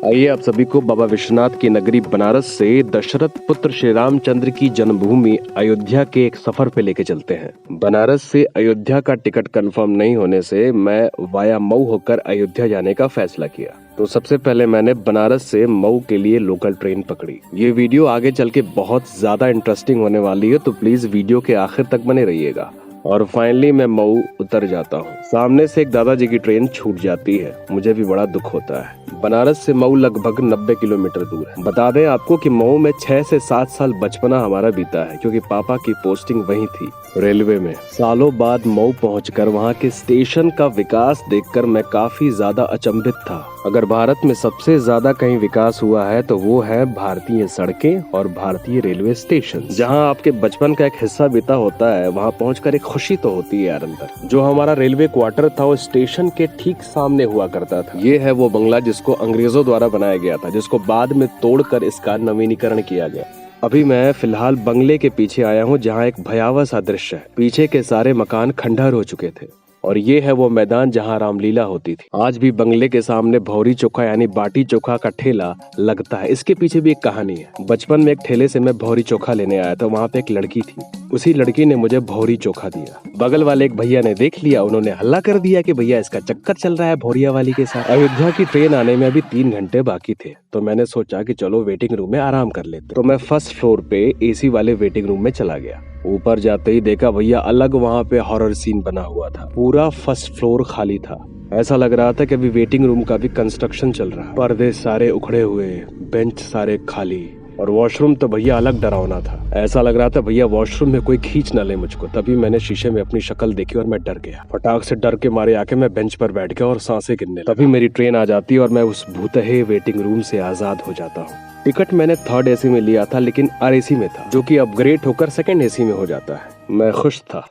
आइए आप सभी को बाबा विश्वनाथ की नगरी बनारस से दशरथ पुत्र श्री रामचंद्र की जन्मभूमि अयोध्या के एक सफर पे लेके चलते हैं। बनारस से अयोध्या का टिकट कंफर्म नहीं होने से मैं वाया मऊ होकर अयोध्या जाने का फैसला किया। तो सबसे पहले मैंने बनारस से मऊ के लिए लोकल ट्रेन पकड़ी। ये वीडियो आगे चल के बहुत ज्यादा इंटरेस्टिंग होने वाली है, तो प्लीज वीडियो के आखिर तक बने रहिएगा। और फाइनली मैं मऊ उतर जाता हूँ। सामने से एक दादाजी की ट्रेन छूट जाती है, मुझे भी बड़ा दुख होता है। बनारस से मऊ लगभग 90 किलोमीटर दूर है। बता दें आपको कि मऊ में 6 से 7 साल बचपना हमारा बीता है, क्योंकि पापा की पोस्टिंग वहीं थी, रेलवे में। सालों बाद मऊ पहुंचकर वहां के स्टेशन का विकास देखकर मैं काफी ज्यादा अचंभित था। अगर भारत में सबसे ज्यादा कहीं विकास हुआ है तो वो है भारतीय सड़कें और भारतीय रेलवे स्टेशन। जहां आपके बचपन का एक हिस्सा बीता होता है, वहां पहुंचकर एक खुशी तो होती है यार अंदर। जो हमारा रेलवे क्वार्टर था वो स्टेशन के ठीक सामने हुआ करता था। ये है वो बंगला जिसको अंग्रेजों द्वारा बनाया गया था, जिसको बाद में तोड़कर इसका नवीनीकरण किया गया। अभी मैं फिलहाल बंगले के पीछे आया हूँ, जहाँ एक भयावह सा दृश्य है। पीछे के सारे मकान खंडहर हो चुके थे और ये है वो मैदान जहाँ रामलीला होती थी। आज भी बंगले के सामने भौरी चोखा यानी बाटी चोखा का ठेला लगता है। इसके पीछे भी एक कहानी है। बचपन में एक ठेले से मैं भौरी चोखा लेने आया था। वहाँ पे एक लड़की थी, उसी लड़की ने मुझे भौरी चोखा दिया। बगल वाले एक भैया ने देख लिया, उन्होंने हल्ला कर दिया कि भैया इसका चक्कर चल रहा है भौरिया वाली के साथ। अयोध्या की ट्रेन आने में अभी 3 घंटे बाकी थे, तो मैंने सोचा कि चलो वेटिंग रूम में आराम कर लेते। तो मैं फर्स्ट फ्लोर पे एसी वाले वेटिंग रूम में चला गया। ऊपर जाते ही देखा भैया अलग वहाँ पे हॉरर सीन बना हुआ था। पूरा फर्स्ट फ्लोर खाली था। ऐसा लग रहा था कि अभी वेटिंग रूम का भी कंस्ट्रक्शन चल रहा है। पर्दे सारे उखड़े हुए, बेंच सारे खाली, और वॉशरूम तो भैया अलग डरावना था। ऐसा लग रहा था भैया वॉशरूम में कोई खींच न ले मुझको। तभी मैंने शीशे में अपनी शक्ल देखी और मैं डर गया। फटाक से डर के मारे आके मैं बेंच पर बैठ गया और सांसें गिनने लगा। तभी मेरी ट्रेन आ जाती और मैं उस भूतहे वेटिंग रूम से आजाद हो जाता हूँ। टिकट मैंने 3rd AC में लिया था, लेकिन RAC में था, जो कि अपग्रेड होकर 2nd AC में हो जाता है। मैं खुश था।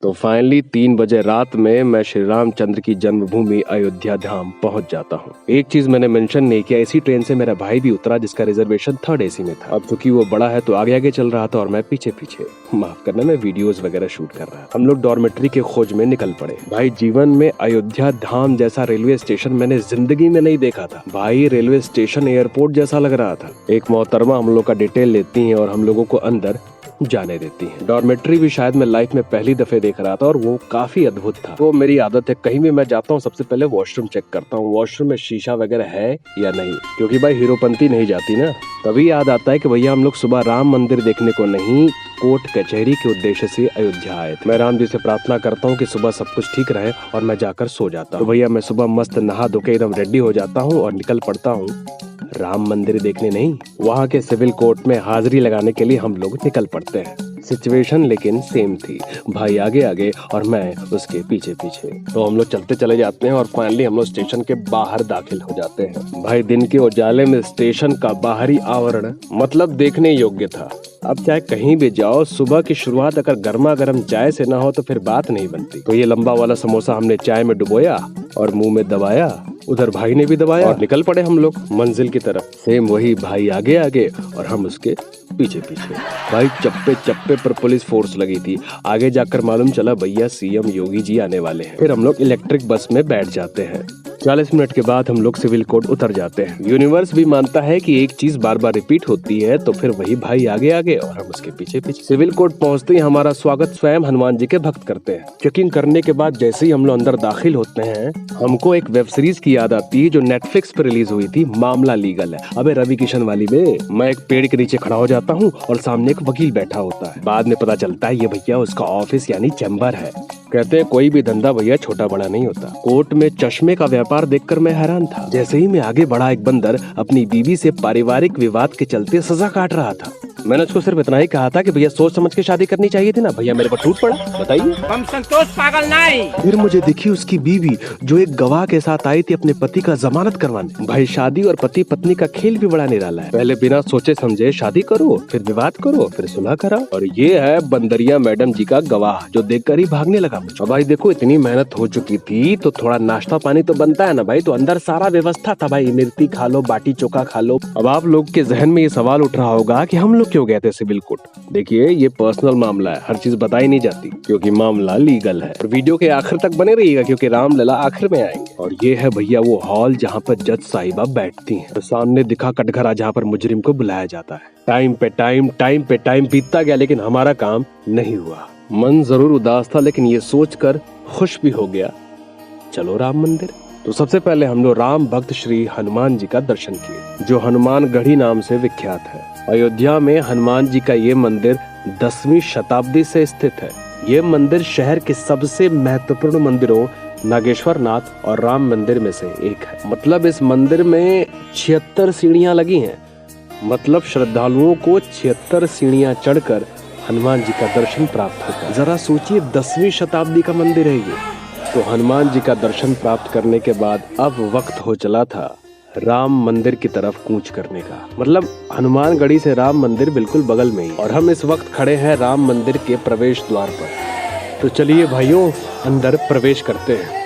तो फाइनली 3 बजे रात में मैं श्री रामचंद्र की जन्मभूमि अयोध्या धाम पहुंच जाता हूं। एक चीज मैंने मेंशन नहीं किया, इसी ट्रेन से मेरा भाई भी उतरा जिसका रिजर्वेशन 3rd AC में था। अब चूंकि वो बड़ा है तो आगे आगे चल रहा था और मैं पीछे पीछे। माफ करना, मैं वीडियोस वगैरह शूट कर रहा था। हम लोग डॉर्मेट्री के खोज में निकल पड़े। भाई जीवन में अयोध्या धाम जैसा रेलवे स्टेशन मैंने जिंदगी में नहीं देखा था। भाई रेलवे स्टेशन एयरपोर्ट जैसा लग रहा था। एक मोहतरमा हम लोग का डिटेल लेती है और हम लोगों को अंदर जाने देती है। डॉर्मेट्री भी शायद मैं लाइफ में पहली दफे देख रहा था और वो काफी अद्भुत था। वो मेरी आदत है, कहीं भी मैं जाता हूँ सबसे पहले वॉशरूम चेक करता हूँ, वॉशरूम में शीशा वगैरह है या नहीं, क्योंकि भाई हीरोपंती नहीं जाती ना। तभी याद आता है कि भैया हम लोग सुबह राम मंदिर देखने को नहीं, कोर्ट कचहरी के उद्देश्य से अयोध्या आए थे। मैं राम जी से प्रार्थना करता हूँ कि सुबह सब कुछ ठीक रहे और मैं जाकर सो जाता हूँ। तो भैया मैं सुबह मस्त नहा धो के एकदम रेडी हो जाता हूँ और निकल पड़ता हूँ राम मंदिर देखने नहीं, वहाँ के सिविल कोर्ट में हाजिरी लगाने के लिए हम लोग निकल पड़ते हैं। सिचुएशन लेकिन सेम थी, भाई आगे आगे और मैं उसके पीछे पीछे। तो हम लोग चलते चले जाते हैं और फाइनली हम लोग स्टेशन के बाहर दाखिल हो जाते हैं। भाई दिन के उजाले में स्टेशन का बाहरी आवरण मतलब देखने योग्य था। अब चाहे कहीं भी जाओ, सुबह की शुरुआत अगर गर्मा गर्म चाय से ना हो तो फिर बात नहीं बनती। तो ये लंबा वाला समोसा हमने चाय में डुबोया और मुंह में दबाया, उधर भाई ने भी दबाया और निकल पड़े हम लोग मंजिल की तरफ। सेम वही, भाई आगे आगे और हम उसके पीछे पीछे। भाई चप्पे चप्पे पर पुलिस फोर्स लगी थी। आगे जाकर मालूम चला भैया CM योगी जी आने वाले हैं। फिर हम लोग इलेक्ट्रिक बस में बैठ जाते हैं। 40 मिनट के बाद हम लोग सिविल कोर्ट उतर जाते हैं। यूनिवर्स भी मानता है कि एक चीज बार बार रिपीट होती है, तो फिर वही भाई आगे आगे और हम उसके पीछे पीछे। सिविल कोर्ट पहुंचते ही हमारा स्वागत स्वयं हनुमान जी के भक्त करते हैं। चेकिंग करने के बाद जैसे ही हम लोग अंदर दाखिल होते हैं, हमको एक वेब सीरीज की याद आती है जो नेटफ्लिक्स पर रिलीज हुई थी, मामला लीगल है। अबे रवि किशन वाली में मैं एक पेड़ के नीचे खड़ा हो जाता हूँ और सामने एक वकील बैठा होता है। बाद में पता चलता है ये भैया उसका ऑफिस यानी चैम्बर है। कहते हैं कोई भी धंधा भैया छोटा बड़ा नहीं होता। कोर्ट में चश्मे का व्यापार देखकर मैं हैरान था। जैसे ही मैं आगे बढ़ा, एक बंदर अपनी बीवी से पारिवारिक विवाद के चलते सजा काट रहा था। मैंने उसको सिर्फ इतना ही कहा था कि भैया सोच समझ के शादी करनी चाहिए थी ना। भैया मेरे पर टूट पड़ा, बताइए। हम संतोष पागल नहीं। फिर मुझे दिखी उसकी बीवी जो एक गवाह के साथ आई थी अपने पति का जमानत करवाने। भाई शादी और पति पत्नी का खेल भी बड़ा निराला है। पहले बिना सोचे समझे शादी करो, फिर विवाद करो, फिर सुलह कराओ। और ये है बंदरिया मैडम जी का गवाह जो देखकर ही भागने लगा था मुझे। भाई देखो इतनी मेहनत हो चुकी थी तो थोड़ा नाश्ता पानी तो बनता है ना भाई, तो अंदर सारा व्यवस्था था भाई, इमरती खा लो, बाटी चोखा खा लो। अब आप लोग के जहन में ये सवाल उठ रहा होगा कि हम लोग क्यों गए थे सिविल कोर्ट। देखिए ये पर्सनल मामला है, हर चीज बताई नहीं जाती क्योंकि मामला लीगल है। और वीडियो के आखिर तक बने रहिएगा क्योंकि रामलला आखिर में आएंगे। और ये है भैया वो हॉल जहाँ पर जज साहिबा बैठती हैं। तो सामने दिखा कटघरा जहाँ पर मुजरिम को बुलाया जाता है। टाइम पे टाइम बीतता गया लेकिन हमारा काम नहीं हुआ। मन जरूर उदास था लेकिन ये सोचकर खुश भी हो गया, चलो राम मंदिर। तो सबसे पहले हम लोग राम भक्त श्री हनुमान जी का दर्शन किए जो हनुमान गढ़ी नाम से विख्यात है। अयोध्या में हनुमान जी का ये मंदिर 10वीं शताब्दी से स्थित है। ये मंदिर शहर के सबसे महत्वपूर्ण मंदिरों नागेश्वर नाथ और राम मंदिर में से एक है। मतलब इस मंदिर में 76 सीढ़ियां लगी हैं। मतलब श्रद्धालुओं को 76 सीढ़ियां चढ़कर हनुमान जी का दर्शन प्राप्त होता है। जरा सोचिए 10वीं शताब्दी का मंदिर है ये। तो हनुमान जी का दर्शन प्राप्त करने के बाद अब वक्त हो चला था राम मंदिर की तरफ कूच करने का। मतलब हनुमानगढ़ी से राम मंदिर बिल्कुल बगल में ही, और हम इस वक्त खड़े हैं राम मंदिर के प्रवेश द्वार पर। तो चलिए भाइयों अंदर प्रवेश करते हैं।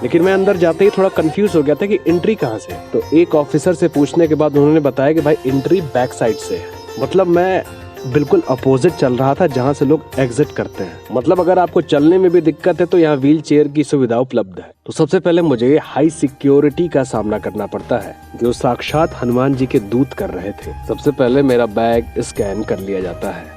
लेकिन मैं अंदर जाते ही थोड़ा कंफ्यूज हो गया था कि एंट्री कहाँ से। तो एक ऑफिसर से पूछने के बाद उन्होंने बताया कि भाई एंट्री बैक साइड से है। मतलब मैं बिल्कुल अपोजिट चल रहा था जहाँ से लोग एग्जिट करते हैं। मतलब अगर आपको चलने में भी दिक्कत है तो यहाँ व्हील चेयर की सुविधा उपलब्ध है। तो सबसे पहले मुझे हाई सिक्योरिटी का सामना करना पड़ता है जो साक्षात हनुमान जी के दूत कर रहे थे। सबसे पहले मेरा बैग स्कैन कर लिया जाता है।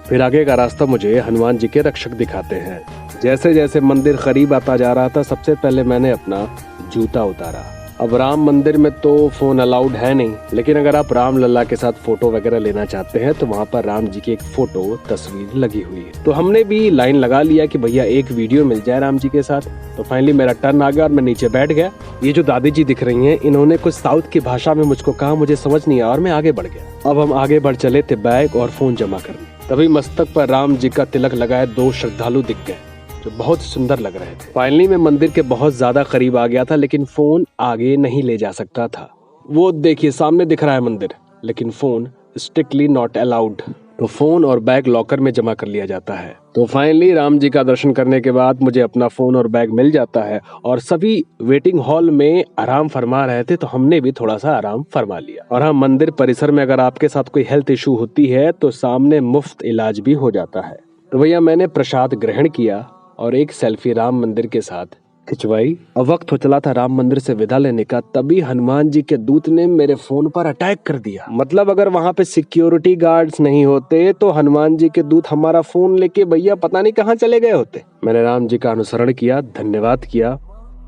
फिर आगे का रास्ता मुझे हनुमान जी के रक्षक दिखाते हैं। जैसे जैसे मंदिर करीब आता जा रहा था सबसे पहले मैंने अपना जूता उतारा। अब राम मंदिर में तो फोन अलाउड है नहीं, लेकिन अगर आप राम लल्ला के साथ फोटो वगैरह लेना चाहते हैं तो वहाँ पर राम जी की एक फोटो तस्वीर लगी हुई है। तो हमने भी लाइन लगा लिया कि भैया एक वीडियो मिल जाए राम जी के साथ। तो फाइनली मेरा टर्न आ गया और मैं नीचे बैठ गया। ये जो दादी जी दिख रही हैं इन्होंने कुछ साउथ की भाषा में मुझको कहा, मुझे समझ नहीं आया और मैं आगे बढ़ गया। अब हम आगे बढ़ चले थे बैग और फोन जमा करने। तभी मस्तक पर राम जी का तिलक लगाए 2 श्रद्धालु दिख गए जो बहुत सुंदर लग रहे थे। फाइनली मैं मंदिर के बहुत ज्यादा करीब आ गया था लेकिन फोन आगे नहीं ले जा सकता था। वो देखिए सामने दिख रहा है मंदिर, लेकिन फोन स्ट्रिक्टली नॉट अलाउड। तो फोन और बैग लॉकर में जमा कर लिया जाता है। तो फाइनली राम जी का दर्शन करने के बाद मुझे अपना फोन और बैग मिल जाता है और सभी वेटिंग हॉल में आराम फरमा रहे थे तो हमने भी थोड़ा सा आराम फरमा लिया। और हाँ, मंदिर परिसर में अगर आपके साथ कोई हेल्थ इशू होती है तो सामने मुफ्त इलाज भी हो जाता है। तो भैया मैंने प्रसाद ग्रहण किया और एक सेल्फी राम मंदिर के साथ खिंचवाई। अब वक्त हो चला था राम मंदिर से विदा लेने का, तभी हनुमान जी के दूत ने मेरे फोन पर अटैक कर दिया। मतलब अगर वहां पे सिक्योरिटी गार्ड्स नहीं होते तो हनुमान जी के दूत हमारा फोन लेके भैया पता नहीं कहाँ चले गए होते। मैंने राम जी का अनुसरण किया, धन्यवाद किया।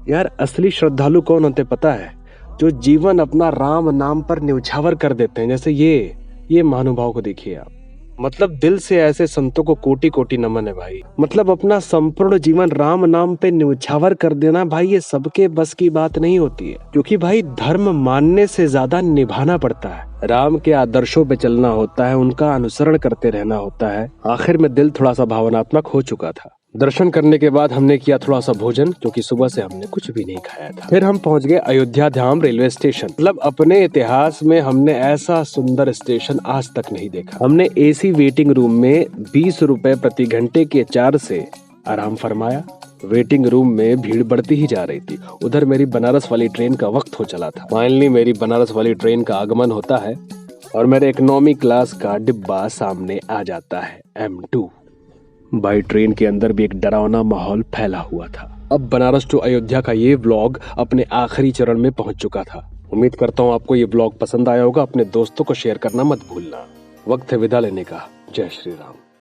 यार असली श्रद्धालु कौन होते पता है? जो जीवन अपना राम नाम पर न्यौछावर कर देते हैं। जैसे ये महानुभाव को देखिए आप। मतलब दिल से ऐसे संतों को कोटि कोटि नमन है भाई। मतलब अपना संपूर्ण जीवन राम नाम पे न्यौछावर कर देना भाई, ये सबके बस की बात नहीं होती है। क्योंकि भाई धर्म मानने से ज्यादा निभाना पड़ता है। राम के आदर्शों पे चलना होता है, उनका अनुसरण करते रहना होता है। आखिर में दिल थोड़ा सा भावनात्मक हो चुका था। दर्शन करने के बाद हमने किया थोड़ा सा भोजन क्योंकि सुबह से हमने कुछ भी नहीं खाया था। फिर हम पहुंच गए अयोध्या धाम रेलवे स्टेशन। मतलब अपने इतिहास में हमने ऐसा सुंदर स्टेशन आज तक नहीं देखा। हमने एसी वेटिंग रूम में 20 रुपए प्रति घंटे के चार्ज से आराम फरमाया। वेटिंग रूम में भीड़ बढ़ती ही जा रही थी। उधर मेरी बनारस वाली ट्रेन का वक्त हो चला था। फाइनली मेरी बनारस वाली ट्रेन का आगमन होता है और मेरे इकोनॉमी क्लास का डिब्बा सामने आ जाता है M2। भाई ट्रेन के अंदर भी एक डरावना माहौल फैला हुआ था। अब बनारस टू अयोध्या का ये व्लॉग अपने आखिरी चरण में पहुंच चुका था। उम्मीद करता हूं आपको ये व्लॉग पसंद आया होगा। अपने दोस्तों को शेयर करना मत भूलना। वक्त है विदा लेने का। जय श्री राम।